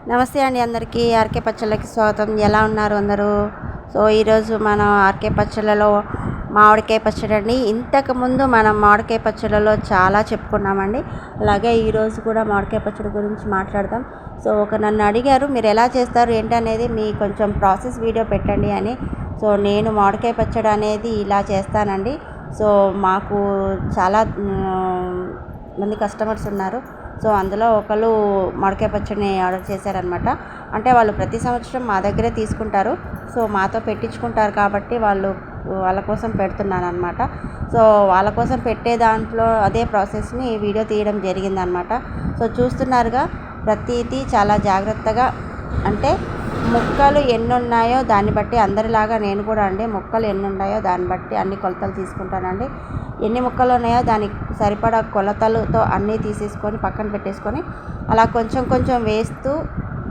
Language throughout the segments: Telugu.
నమస్తే అండి అందరికీ. ఆర్కే పచ్చళ్ళకి స్వాగతం. ఎలా ఉన్నారు అందరూ? సో ఈరోజు మనం ఆర్కే పచ్చళ్ళలో మామిడికాయ పచ్చడి అండి. ఇంతకుముందు మనం మామిడికాయ పచ్చళ్ళలో చాలా చెప్పుకున్నామండి. అలాగే ఈరోజు కూడా మామిడికాయ పచ్చడి గురించి మాట్లాడదాం. సో నన్ను అడిగారు, మీరు ఎలా చేస్తారు ఏంటనేది మీ కొంచెం ప్రాసెస్ వీడియో పెట్టండి అని. సో నేను మామిడికాయ పచ్చడి అనేది ఇలా చేస్తానండి. సో మాకు చాలా మంది కస్టమర్స్ ఉన్నారు. సో అందులో ఒకళ్ళు మామిడికాయ పచ్చడిని ఆర్డర్ చేశారనమాట. అంటే వాళ్ళు ప్రతి సంవత్సరం మా దగ్గరే తీసుకుంటారు. సో మాతో పెట్టించుకుంటారు కాబట్టి వాళ్ళ కోసం పెడుతున్నాను అనమాట. సో వాళ్ళ కోసం పెట్టే దాంట్లో అదే ప్రాసెస్ని వీడియో తీయడం జరిగిందనమాట. సో చూస్తున్నారుగా, ప్రతిదీ చాలా జాగ్రత్తగా, అంటే ముక్కలు ఎన్ని ఉన్నాయో దాన్ని బట్టి, అందరిలాగా నేను కూడా అండి ముక్కలు ఎన్ని ఉన్నాయో దాన్ని బట్టి అన్ని కొలతలు తీసుకుంటానండి. ఎన్ని ముక్కలు ఉన్నాయో దానికి సరిపడా కొలతలతో అన్నీ తీసేసుకొని పక్కన పెట్టేసుకొని అలా కొంచెం కొంచెం వేస్తూ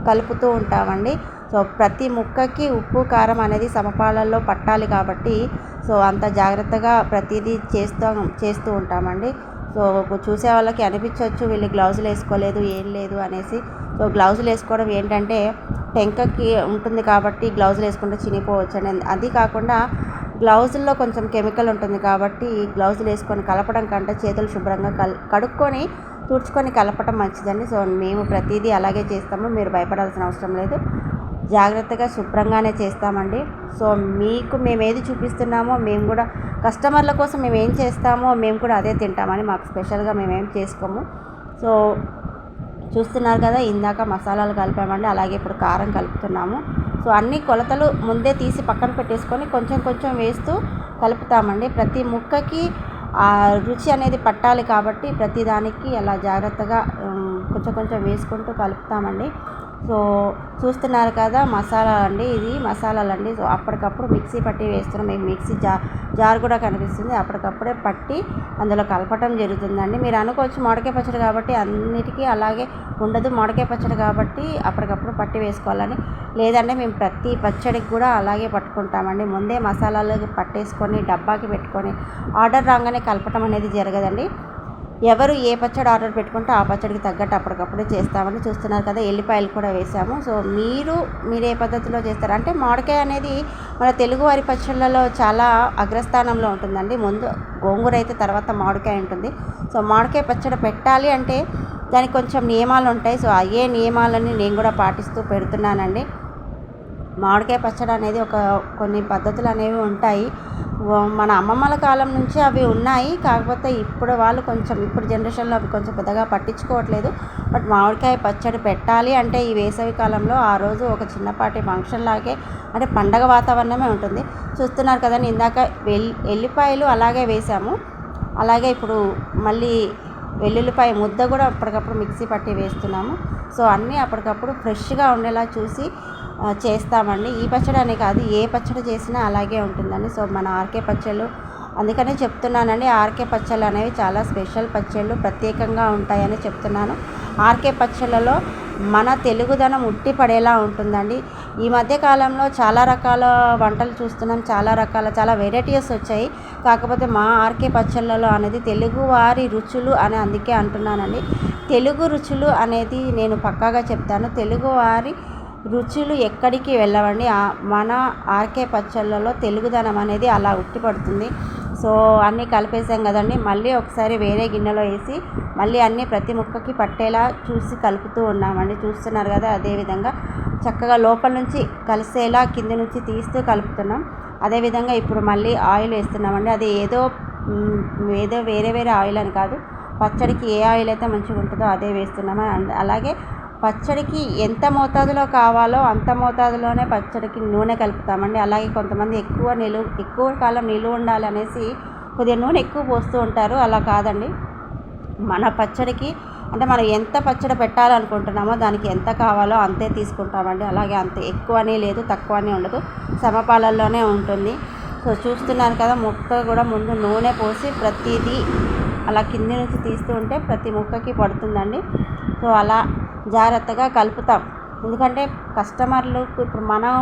కలుపుతూ ఉంటామండి. సో ప్రతి ముక్కకి ఉప్పు కారం అనేది సమపాలల్లో పట్టాలి కాబట్టి సో అంత జాగ్రత్తగా ప్రతిదీ చేస్తూ ఉంటామండి. సో చూసే వాళ్ళకి అనిపించవచ్చు వీళ్ళు గ్లౌజులు వేసుకోలేదు ఏం లేదు అనేసి. సో గ్లౌజులు వేసుకోవడం ఏంటంటే టెంకకి ఉంటుంది కాబట్టి గ్లౌజులు వేసుకుంటే చినిపోవచ్చు అండి. అది కాకుండా గ్లౌజుల్లో కొంచెం కెమికల్ ఉంటుంది కాబట్టి గ్లౌజులు వేసుకొని కలపడం కంటే చేతులు శుభ్రంగా కడుక్కొని తుడుచుకొని కలపడం మంచిదండి. సో మేము ప్రతిదీ అలాగే చేస్తాము, మీరు భయపడాల్సిన అవసరం లేదు. జాగ్రత్తగా శుభ్రంగానే చేస్తామండి. సో మీకు మేము ఏది చూపిస్తున్నామో మేము కూడా కస్టమర్ల కోసం మేము ఏం చేస్తామో మేము కూడా అదే తింటామని, మాకు స్పెషల్గా మేమేం చేసుకోము. సో చూస్తున్నారు కదా, ఇందాక మసాలాలు కలిపామండి, అలాగే ఇప్పుడు కారం కలుపుతున్నాము. సో అన్ని కొలతలు ముందే తీసి పక్కన పెట్టేసుకొని కొంచెం కొంచెం వేస్తూ కలుపుతామండి. ప్రతి ముక్కకి ఆ రుచి అనేది పట్టాలి కాబట్టి ప్రతిదానికి అలా జాగ్రత్తగా కొంచెం కొంచెం వేసుకుంటూ కలుపుతామండి. సో చూస్తున్నారు కదా, ఇది మసాలాలండి. సో అప్పటికప్పుడు మిక్సీ పట్టి వేస్తున్నాం. మీకు మిక్సీ జార్ కూడా కనిపిస్తుంది, అప్పటికప్పుడే పట్టి అందులో కలపటం జరుగుతుందండి. మీరు అనుకోవచ్చు మామిడికాయ పచ్చడి కాబట్టి అన్నిటికీ అలాగే ఉండదు, మామిడికాయ పచ్చడి కాబట్టి అప్పటికప్పుడు పట్టి వేసుకోవాలని. లేదంటే మేము ప్రతి పచ్చడికి కూడా అలాగే పట్టుకుంటామండి. ముందే మసాలాలు పట్టేసుకొని డబ్బాకి పెట్టుకొని ఆర్డర్ రాగానే కలపటం అనేది జరగదండి. ఎవరు ఏ పచ్చడి ఆర్డర్ పెట్టుకుంటే ఆ పచ్చడికి తగ్గట్టు అప్పటికప్పుడే చేస్తామని. చూస్తున్నారు కదా, ఎల్లిపాయలు కూడా వేసాము. సో మీరు ఏ పద్ధతిలో చేస్తారు అంటే, మామిడికాయ అనేది మన తెలుగువారి పచ్చళ్ళలో చాలా అగ్రస్థానంలో ఉంటుందండి. ముందు గోంగూర అయితే తర్వాత మామిడికాయ ఉంటుంది. సో మామిడికాయ పచ్చడి పెట్టాలి అంటే దానికి కొంచెం నియమాలు ఉంటాయి. సో అయ్యే నియమాలని నేను కూడా పాటిస్తూ పెడుతున్నానండి. మామిడికాయ పచ్చడి అనేది కొన్ని పద్ధతులు అనేవి ఉంటాయి. మన అమ్మమ్మల కాలం నుంచి అవి ఉన్నాయి. కాకపోతే ఇప్పుడు జనరేషన్లో అవి కొంచెం పెద్దగా పట్టించుకోవట్లేదు. బట్ మామిడికాయ పచ్చడి పెట్టాలి అంటే ఈ వేసవి కాలంలో ఆ రోజు ఒక చిన్నపాటి ఫంక్షన్ లాగే, అంటే పండగ వాతావరణమే ఉంటుంది. చూస్తున్నారు కదండి, ఇందాక ఎల్లిపాయలు అలాగే వేసాము. అలాగే ఇప్పుడు మళ్ళీ వెల్లుల్లిపాయ ముద్ద కూడా అప్పటికప్పుడు మిక్సీ పట్టి వేస్తున్నాము. సో అన్నీ అప్పటికప్పుడు ఫ్రెష్గా ఉండేలా చూసి చేస్తామండి. ఈ పచ్చడి అనే కాదు, ఏ పచ్చడి చేసినా అలాగే ఉంటుందండి. సో మన ఆర్కే పచ్చళ్ళు, అందుకనే చెప్తున్నానండి, ఆర్కే పచ్చళ్ళు అనేవి చాలా స్పెషల్ పచ్చళ్ళు, ప్రత్యేకంగా ఉంటాయని చెప్తున్నాను. ఆర్కే పచ్చళ్ళలో మన తెలుగుదనం ఉట్టిపడేలా ఉంటుందండి. ఈ మధ్యకాలంలో చాలా రకాల వంటలు చూస్తున్నాం, చాలా వెరైటీస్ వచ్చాయి. కాకపోతే మా ఆర్కే పచ్చళ్ళలో అనేది తెలుగువారి రుచులు అని అందుకే అంటున్నానండి. తెలుగు రుచులు అనేది నేను పక్కాగా చెప్తాను. తెలుగువారి రుచులు ఎక్కడికి వెళ్ళవండి. మన ఆర్కే పచ్చళ్ళలో తెలుగుదనం అనేది అలా ఉట్టిపడుతుంది. సో అన్నీ కలిపేసాం కదండి, మళ్ళీ ఒకసారి వేరే గిన్నెలో వేసి మళ్ళీ అన్నీ ప్రతి ముక్కకి పట్టేలా చూసి కలుపుతూ ఉన్నామండి. చూస్తున్నారు కదా, అదేవిధంగా చక్కగా లోపల నుంచి కలిసేలా కింద నుంచి తీస్తూ కలుపుతున్నాం. అదేవిధంగా ఇప్పుడు మళ్ళీ ఆయిల్ వేస్తున్నామండి. అది ఏదో వేరే ఆయిల్ అని కాదు, పచ్చడికి ఏ ఆయిల్ అయితే మంచిగా ఉంటుందో అదే వేస్తున్నాము. అలాగే పచ్చడికి ఎంత మోతాదులో కావాలో అంత మోతాదులోనే పచ్చడికి నూనె కలుపుతామండి. అలాగే కొంతమంది ఎక్కువ కాలం నిలువ ఉండాలనేసి కొద్దిగా నూనె ఎక్కువ పోస్తూ ఉంటారు. అలా కాదండి, మన పచ్చడికి అంటే మనం ఎంత పచ్చడి పెట్టాలనుకుంటున్నామో దానికి ఎంత కావాలో అంతే తీసుకుంటామండి. అలాగే అంత ఎక్కువ అని లేదు, తక్కువ అని ఉండదు, సమపాలల్లోనే ఉంటుంది. సో చూస్తున్నారు కదా, ముక్క కూడా ముందు నూనె పోసి ప్రతిదీ అలా కింది నుంచి తీస్తూ ఉంటే ప్రతి ముక్కకి పడుతుందండి. సో అలా జాగ్రత్తగా కలుపుతాం. ఎందుకంటే కస్టమర్లు ఇప్పుడు మనం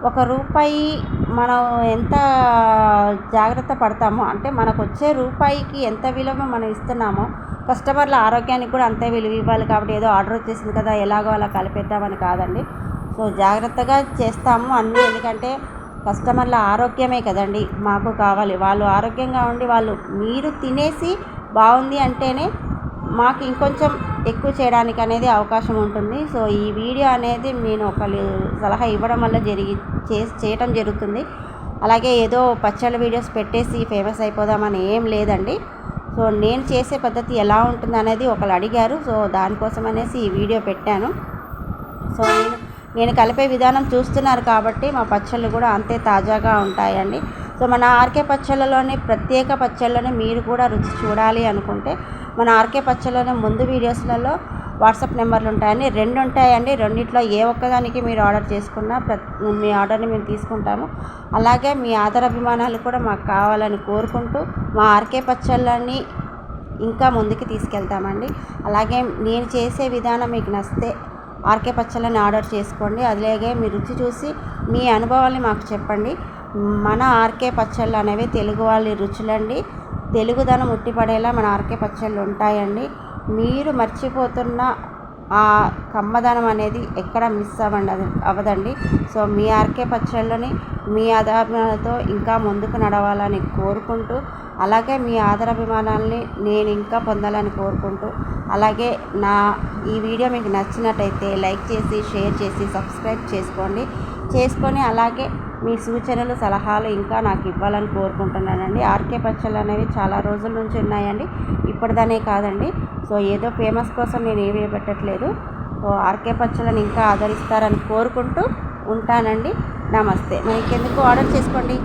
ఒక రూపాయి మనం ఎంత జాగ్రత్త పడతామో, అంటే మనకు వచ్చే రూపాయికి ఎంత విలువ మనం ఇస్తున్నామో కస్టమర్ల ఆరోగ్యానికి కూడా అంతే విలువ ఇవ్వాలి. కాబట్టి ఏదో ఆర్డర్ వచ్చేసింది కదా ఎలాగో అలా కలిపేద్దామని కాదండి. సో జాగ్రత్తగా చేస్తాము అన్నీ. ఎందుకంటే కస్టమర్ల ఆరోగ్యమే కదండి మాకు కావాలి. వాళ్ళు ఆరోగ్యంగా ఉండి మీరు తినేసి బాగుంది అంటేనే మాకు ఇంకొంచెం ఎక్కువ చేయడానికి అనేది అవకాశం ఉంటుంది. సో ఈ వీడియో అనేది నేను ఒకళ్ళు సలహా ఇవ్వడం వల్ల చేయటం జరుగుతుంది. అలాగే ఏదో పచ్చళ్ళ వీడియోస్ పెట్టేసి ఫేమస్ అయిపోదామని ఏం లేదండి. సో నేను చేసే పద్ధతి ఎలా ఉంటుంది అనేది ఒకళ్ళు అడిగారు. సో దానికోసం అనేసి ఈ వీడియో పెట్టాను. సో నేను కలిపే విధానం చూస్తున్నారు కాబట్టి మా పచ్చళ్ళు కూడా అంతే తాజాగా ఉంటాయండి. సో మన ఆర్కే పచ్చళ్ళలోని ప్రత్యేక పచ్చళ్ళని మీరు కూడా రుచి చూడాలి అనుకుంటే మన ఆర్కే పచ్చళ్ళలోని ముందు వీడియోస్లలో వాట్సాప్ నెంబర్లు ఉంటాయండి. 2 ఉంటాయండి. రెండిట్లో ఏ ఒక్కదానికి మీరు ఆర్డర్ చేసుకున్నా మీ ఆర్డర్ని మేము తీసుకుంటాము. అలాగే మీ ఆదరాభిమానాలు కూడా మాకు కావాలని కోరుకుంటూ మా ఆర్కే పచ్చళ్ళని ఇంకా ముందుకు తీసుకెళ్తామండి. అలాగే నేను చేసే విధానం మీకు నచ్చితే ఆర్కే పచ్చళ్ళని ఆర్డర్ చేసుకోండి. అలాగే మీ రుచి చూసి మీ అనుభవాల్ని మాకు చెప్పండి. మన ఆర్కే పచ్చళ్ళు అనేవి తెలుగు వాళ్ళ రుచులండి. తెలుగుదనం ఉట్టిపడేలా మన ఆర్కే పచ్చళ్ళు ఉంటాయండి. మీరు మర్చిపోతున్న ఆ కమ్మదనం అనేది ఎక్కడ మిస్ అవ్వదండి. సో మీ ఆర్కే పచ్చళ్ళని మీ ఆదరాభిమానాలతో ఇంకా ముందుకు నడవాలని కోరుకుంటూ, అలాగే మీ ఆదరాభిమానాలని నేను ఇంకా పొందాలని కోరుకుంటూ, అలాగే ఈ వీడియో మీకు నచ్చినట్టయితే లైక్ చేసి, షేర్ చేసి, సబ్స్క్రైబ్ చేసుకొని అలాగే మీ సూచనలు, సలహాలు ఇంకా నాకు ఇవ్వాలని కోరుకుంటున్నానండి. ఆర్కే పచ్చళ్ళు అనేవి చాలా రోజుల నుంచి ఉన్నాయండి, ఇప్పటిదనే కాదండి. సో ఏదో ఫేమస్ కోసం నేను ఏమీ పెట్టట్లేదు. సో ఆర్కే పచ్చళ్ళని ఇంకా ఆదరిస్తారని కోరుకుంటూ ఉంటానండి. నమస్తే. మరి ఇంకెందుకు ఆర్డర్ చేసుకోండి.